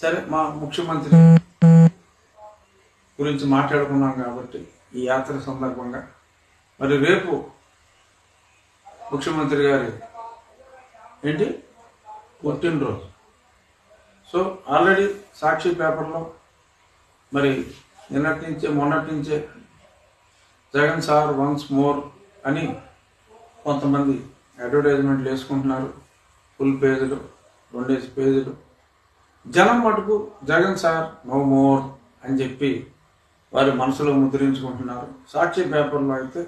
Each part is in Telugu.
సరే, మా ముఖ్యమంత్రి గురించి మాట్లాడుకున్నాం కాబట్టి ఈ యాత్ర సందర్భంగా మరి రేపు ముఖ్యమంత్రి గారి ఏంటి పుట్టినరోజు. సో ఆల్రెడీ సాక్షి పేపర్లో మరి మొన్నటి నుంచే జగన్ సార్ వన్స్ మోర్ అని కొంతమంది అడ్వర్టైజ్మెంట్లు వేసుకుంటున్నారు. ఫుల్ పేజీలు, 2 పేజీలు. జనం మటుకు జగన్ సార్ నో మోర్ అని చెప్పి వారి మనసులో ముద్రించుకుంటున్నారు. సాక్షి పేపర్లో అయితే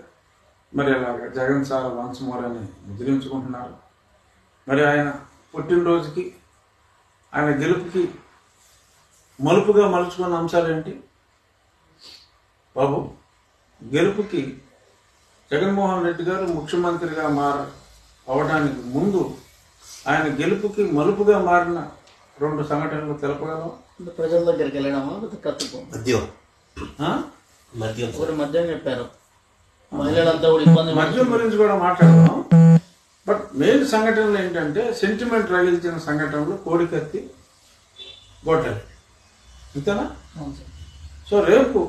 మరి ఇలాగ జగన్ సార్ వన్స్ మోర్ అని ముద్రించుకుంటున్నారు. మరి ఆయన పుట్టినరోజుకి, ఆయన గెలుపుకి మలుపుగా మలుచుకున్న అంశాలు ఏంటి బాబు? గెలుపుకి జగన్మోహన్ రెడ్డి గారు ముఖ్యమంత్రిగా అవడానికి ముందు ఆయన గెలుపుకి మలుపుగా మారిన 2 సంఘటనలు తెలపగలవా? ప్రజల దగ్గరికి వెళ్ళడమా, కత్తుకు మద్యం చెప్పారు. మహిళలంతా కూడా ఇబ్బంది. మద్యం గురించి కూడా మాట్లాడదాం. బట్ మెయిన్ సంఘటనలు ఏంటంటే సెంటిమెంట్ రగిల్చిన సంఘటనలు కోడికత్తి, గొడ్డలి, అంతేనా? సో రేపు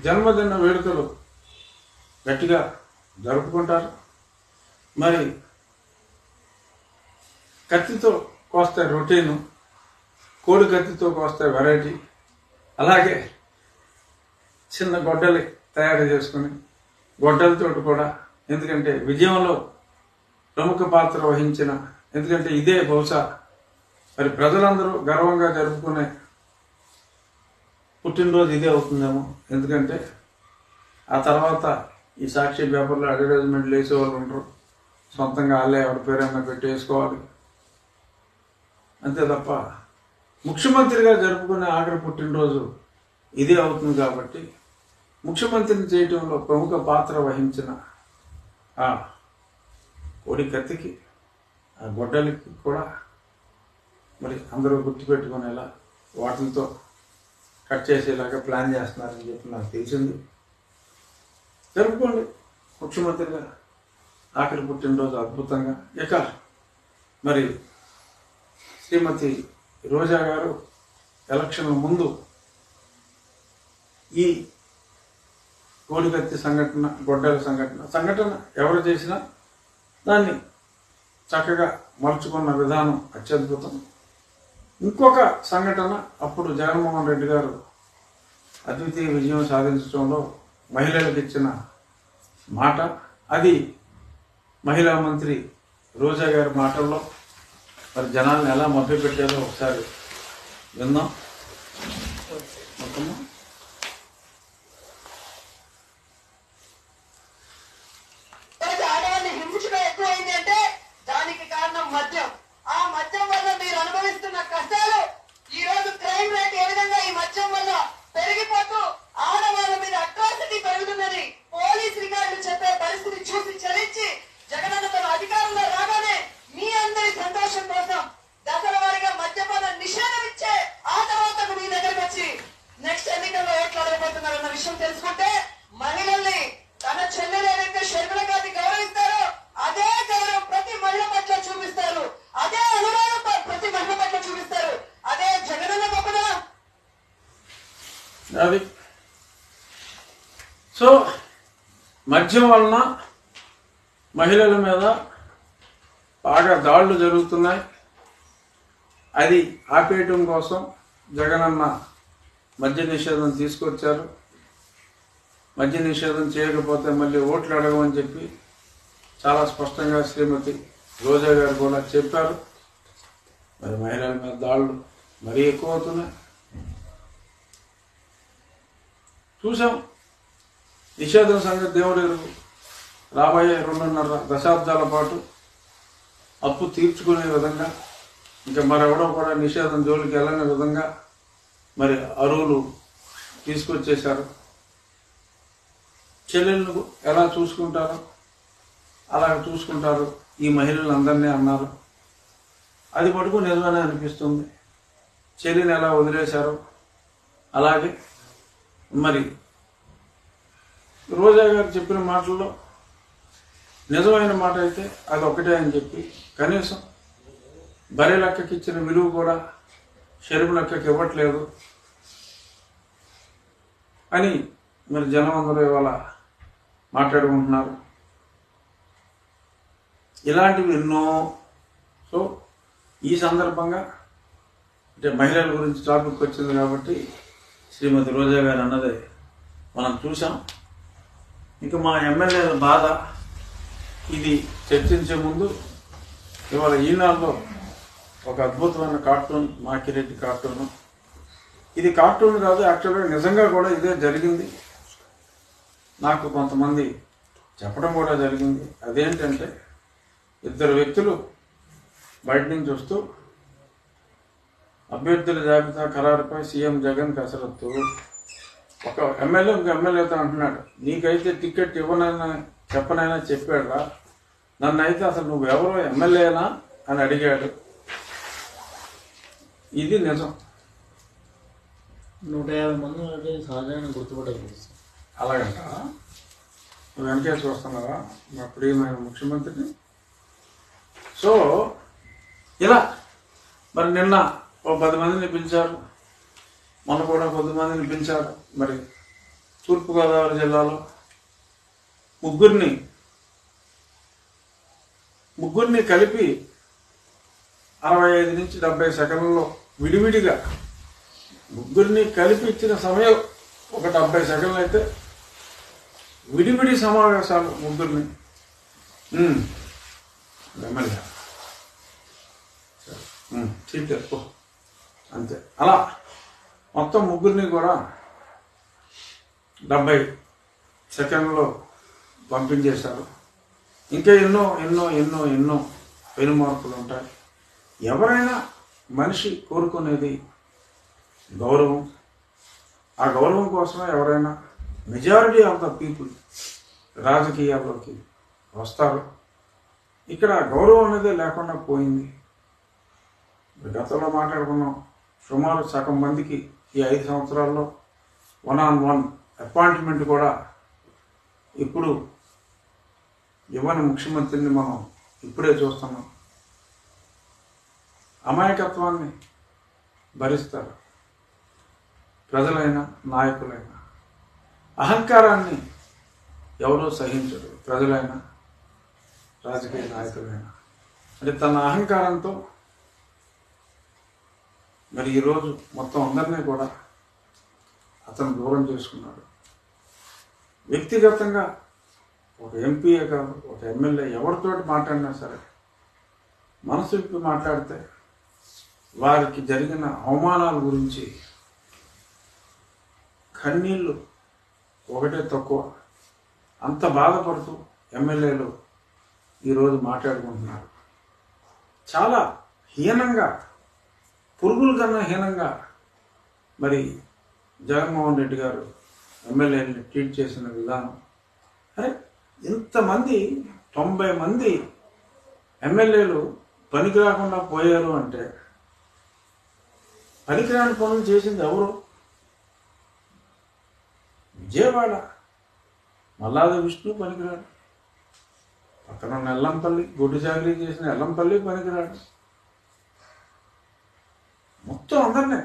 జన్మదిన వేడుకలు గట్టిగా జరుపుకుంటారు. మరి కత్తితో కోస్తే రొటీను, కోడి కత్తితో కోస్తే వెరైటీ. అలాగే చిన్న గొడ్డలి తయారు చేసుకుని గొడ్డలతో కూడా, ఎందుకంటే విజయంలో ప్రముఖ పాత్ర వహించిన, ఎందుకంటే ఇదే బహుశా మరి ప్రజలందరూ గర్వంగా జరుపుకునే పుట్టినరోజు ఇదే అవుతుందేమో. ఎందుకంటే ఆ తర్వాత ఈ సాక్షి పేపర్లో అడ్వర్టైజ్మెంట్లు వేసేవాళ్ళు ఉండరు. సొంతంగా వాళ్ళే ఎవరి పేరైనా పెట్టేసుకోవాలి. అంతే తప్ప ముఖ్యమంత్రిగా జరుపుకునే ఆఖరి పుట్టినరోజు ఇదే అవుతుంది. కాబట్టి ముఖ్యమంత్రిని చేయటంలో ప్రముఖ పాత్ర వహించిన ఆ కోడి కత్తికి, ఆ గొడ్డలికి కూడా మరి అందరూ గుర్తుపెట్టుకునేలా వాటితో కట్ చేసేలాగా ప్లాన్ చేస్తున్నారని చెప్పి నాకు తెలిసింది. జరుపుకోండి ముఖ్యమంత్రిగా ఆఖరి పుట్టినరోజు అద్భుతంగా. ఇక మరి శ్రీమతి రోజా గారు ఎలక్షన్ల ముందు ఈ కోడికత్తి సంఘటన, గొడ్డల సంఘటన ఎవరు చేసినా దాన్ని చక్కగా మలుచుకున్న విధానం అత్యద్భుతం. ఇంకొక సంఘటన, అప్పుడు జగన్మోహన్ రెడ్డి గారు అద్వితీయ విజయం సాధించడంలో మహిళలకు ఇచ్చిన మాట, అది మహిళా మంత్రి రోజా గారి మాటల్లో మరి జనాల్ని ఎలా మభ్యపెట్టారో ఒకసారి విందాం. ఆడవాళ్ళని హింసించడం ఎక్కువైంది అంటే దానికి కారణం మద్యం. ఆ మద్యం వల్ల మీరు అనుభవిస్తున్న కష్టాలు, ఈ రోజు క్రైమ్ రేట్ ఏ విధంగా ఈ మద్యం వల్ల పెరిగిపోతూ ఆడవాళ్ళ మీద అట్రాసిటీ పెరుగుతుందని పోలీస్ రికార్డులు చెప్పే పరిస్థితి చూసి చలించి జగనన్న తన అధికారంలో రాగానే మీ అందరి సంతోషం కోసం దశల వారీగా మద్యపాన నిషేధం ఇచ్చే ఆ తర్వాత మీ దగ్గరకు వచ్చి నెక్స్ట్ ఎన్నికల్లో ఓట్లు అడగబోతున్నారన్న విషయం తెలుసుకుంటే మహిళల్ని తన చెల్లెలు ఏదైతే షర్మిల గారిని గౌరవిస్తారో అదే గౌరవం ప్రతి మహిళ పట్ల చూపిస్తారు, అదే అనురాగం ప్రతి మహిళ పట్ల చూపిస్తారు. అదే జగనన్న గొప్పదా. అది సో మద్యం వలన మహిళల మీద బాగా దాడులు జరుగుతున్నాయి. అది ఆపేయటం కోసం జగనన్న మద్య నిషేధం తీసుకొచ్చారు. మద్య నిషేధం చేయకపోతే మళ్ళీ ఓట్లు అడగమని చెప్పి చాలా స్పష్టంగా శ్రీమతి రోజా గారు కూడా చెప్పారు. మరి మహిళల మీద దాడులు మరీ ఎక్కువ అవుతున్నాయి. చూసాం నిషేధం సంగతి దేవుడు రాబోయే 2.5 దశాబ్దాల పాటు అప్పు తీర్చుకునే విధంగా, ఇంకా మరెవడో కూడా నిషేధం జోలికి వెళ్ళని విధంగా మరి అరువులు తీసుకొచ్చేశారు. చెల్లెళ్ళు ఎలా చూసుకుంటారో అలా చూసుకుంటారు ఈ మహిళలందరినీ అన్నారు. అది మటుకు నిజమనే అనిపిస్తుంది. చెల్లిని ఎలా వదిలేశారో అలాగే మరి రోజా గారు చెప్పిన మాటల్లో నిజమైన మాట అయితే అది ఒకటే అని చెప్పి కనీసం బర్రె లెక్కకి ఇచ్చిన విలువ కూడా షర్మిలక్కకి ఇవ్వట్లేదు అని మరి జనం అందరూ ఇవాళ మాట్లాడుకుంటున్నారు. ఇలాంటివి ఎన్నో. సో ఈ సందర్భంగా అంటే మహిళల గురించి టాపిక్ వచ్చింది కాబట్టి శ్రీమతి రోజా గారు అన్నదే మనం చూసాం. ఇంకా మా ఎమ్మెల్యేల బాధ ఇది చర్చించే ముందు ఇవాళ ఈనాడులో ఒక అద్భుతమైన కార్టూన్, మాకిరెడ్డి కార్టూను. ఇది కార్టూన్ కాదు, యాక్చువల్గా నిజంగా కూడా ఇదే జరిగింది. నాకు కొంతమంది చెప్పడం కూడా జరిగింది. అదేంటంటే ఇద్దరు వ్యక్తులు బయట నుంచి వస్తూ అభ్యర్థుల జాబితా ఖరారుపై సీఎం జగన్ కసరత్తు. ఒక ఎమ్మెల్యే ఇంకో ఎమ్మెల్యేతో అంటున్నాడు, నీకైతే టికెట్ ఇవ్వనైనా చెప్పనైనా చెప్పాడురా, నన్ను అయితే అసలు నువ్వెవరో ఎమ్మెల్యేనా అని అడిగాడు. ఇది నిజం. 150 మంది అంటే సహజంగా గుర్తుపట్టకపోవచ్చు. అలాగంట. నువ్వు వెనకేసి వస్తున్నావా మా ప్రియమైన ముఖ్యమంత్రిని? సో ఇలా మరి నిన్న ఓ 10 మందిని పిలిచారు, మొన్న కూడా కొద్దిమందిని పిలిచారు. మరి తూర్పుగోదావరి జిల్లాలో ముగ్గురిని కలిపి 65 నుంచి 70 సెకండ్లలో విడివిడిగా ముగ్గురిని కలిపి ఇచ్చిన సమయం ఒక 70 సెకండ్లు అయితే విడివిడి సమావేశాలు ముగ్గురిని ఎమ్మెల్యే సీట్ ఎక్కువ అంతే. అలా మొత్తం ముగ్గురిని కూడా 70 సెకండ్లో పంపించేశారు. ఇంకా ఎన్నో ఎన్నో ఎన్నో ఎన్నో పెనుమార్పులు ఉంటాయి. ఎవరైనా మనిషి కోరుకునేది గౌరవం. ఆ గౌరవం కోసమే ఎవరైనా మెజారిటీ ఆఫ్ ద పీపుల్ రాజకీయాల్లోకి వస్తారు. ఇక్కడ గౌరవం అనేది లేకుండా పోయింది. గతంలో మాట్లాడుకున్నాం, సుమారు సగం మందికి ఈ 5 సంవత్సరాల్లో 1-on-1 అపాయింట్మెంట్ కూడా ఇప్పుడు ఇవ్వని ముఖ్యమంత్రిని మనం ఇప్పుడే చూస్తున్నాం. అమాయకత్వాన్ని భరిస్తారు ప్రజలైనా నాయకులైనా. అహంకారాన్ని ఎవరూ సహించరు, ప్రజలైనా రాజకీయ నాయకులైనా. అంటే తన అహంకారంతో మరి ఈరోజు మొత్తం అందరినీ కూడా అతను దూరం చేసుకున్నాడు. వ్యక్తిగతంగా ఒక ఎంపీఏ కాదు, ఒక ఎమ్మెల్యే ఎవరితోటి మాట్లాడినా సరే మనసు విప్పి మాట్లాడితే వారికి జరిగిన అవమానాల గురించి కన్నీళ్ళు ఒకటే తక్కువ. అంత బాధపడుతూ ఎమ్మెల్యేలు ఈరోజు మాట్లాడుకుంటున్నారు. చాలా హీనంగా, పురుగుల కన్నా హీనంగా మరి జగన్మోహన్ రెడ్డి గారు ఎమ్మెల్యేని ట్రీట్ చేసిన విధానం. అరే ఇంతమంది 90 మంది ఎమ్మెల్యేలు పనికి రాకుండా పోయారు అంటే పనికిరాని పనులు చేసింది ఎవరు? విజయవాడ మల్లాద విష్ణు పనికిరాడు, పక్కన ఎల్లంపల్లి గుడ్డు చాకరీ చేసిన ఎల్లంపల్లి పనికిరాడు. మొత్తం అందరినీ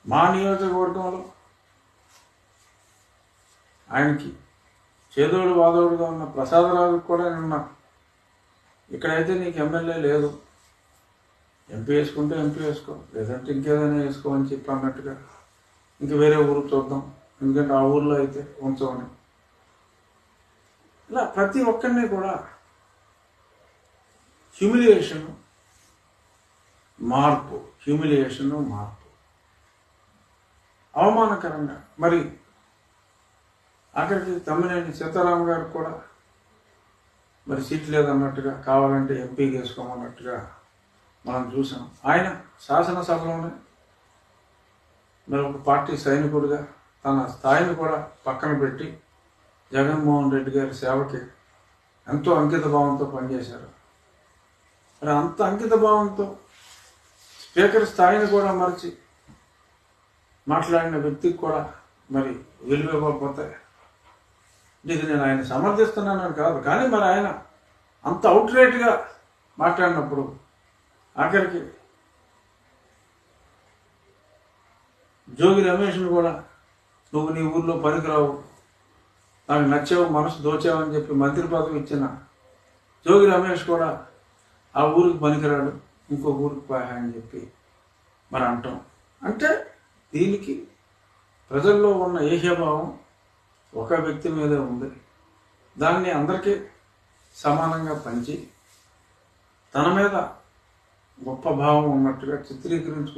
మా నియోజకవర్గంలో ఆయనకి చేదోడు వాదోడుగా ఉన్న ప్రసాదరాజుకు కూడా నిన్న ఇక్కడైతే నీకు ఎమ్మెల్యే లేదు, ఎంపీ వేసుకుంటే ఎంపీ వేసుకో, లేదంటే ఇంకేదైనా వేసుకో అని చెప్పి అన్నట్టుగా ఇంక వేరే ఊరు చూద్దాం, ఎందుకంటే ఆ ఊర్లో అయితే ఉంచమని. ఇలా ప్రతి ఒక్కరిని కూడా హ్యూమిలియేషను మార్పు, హ్యూమిలియేషను మార్పు, అవమానకరంగా. మరి ఆఖరికి తమ్మినేని సీతారాం గారికి కూడా మరి సీట్ లేదన్నట్టుగా, కావాలంటే ఎంపీకి వేసుకోమన్నట్టుగా మనం చూసాం. ఆయన శాసనసభలోనే మరి ఒక పార్టీ సైనికుడిగా తన స్థాయిని కూడా పక్కన పెట్టి జగన్మోహన్ రెడ్డి గారి సేవకి ఎంతో అంకిత భావంతో పనిచేశారు. మరి అంత అంకిత భావంతో స్పీకర్ స్థాయిని కూడా మరిచి మాట్లాడిన వ్యక్తికి కూడా మరి విలువ ఇవ్వకపోతే, ఇది నేను ఆయన సమర్థిస్తున్నానని కాదు, కానీ మరి ఆయన అంత అవుట్రేట్గా మాట్లాడినప్పుడు ఆఖరికి జోగి రమేష్ను కూడా నువ్వు నీ ఊర్లో పనికిరావు, నాకు నచ్చావు, మనసు దోచావు అని చెప్పి మంత్రి పదవి ఇచ్చిన జోగి రమేష్ కూడా ఆ ఊరికి పనికిరాడు, ఇంకో ఊరికి పోయా అని చెప్పి మరి అంటాం. అంటే దీనికి ప్రజల్లో ఉన్న ఏహ్యభావం ఒక వ్యక్తి మీదే ఉంది. దాన్ని అందరికీ సమానంగా పంచి తన మీద గొప్ప భావం ఉన్నట్టుగా చిత్రీకరించుకో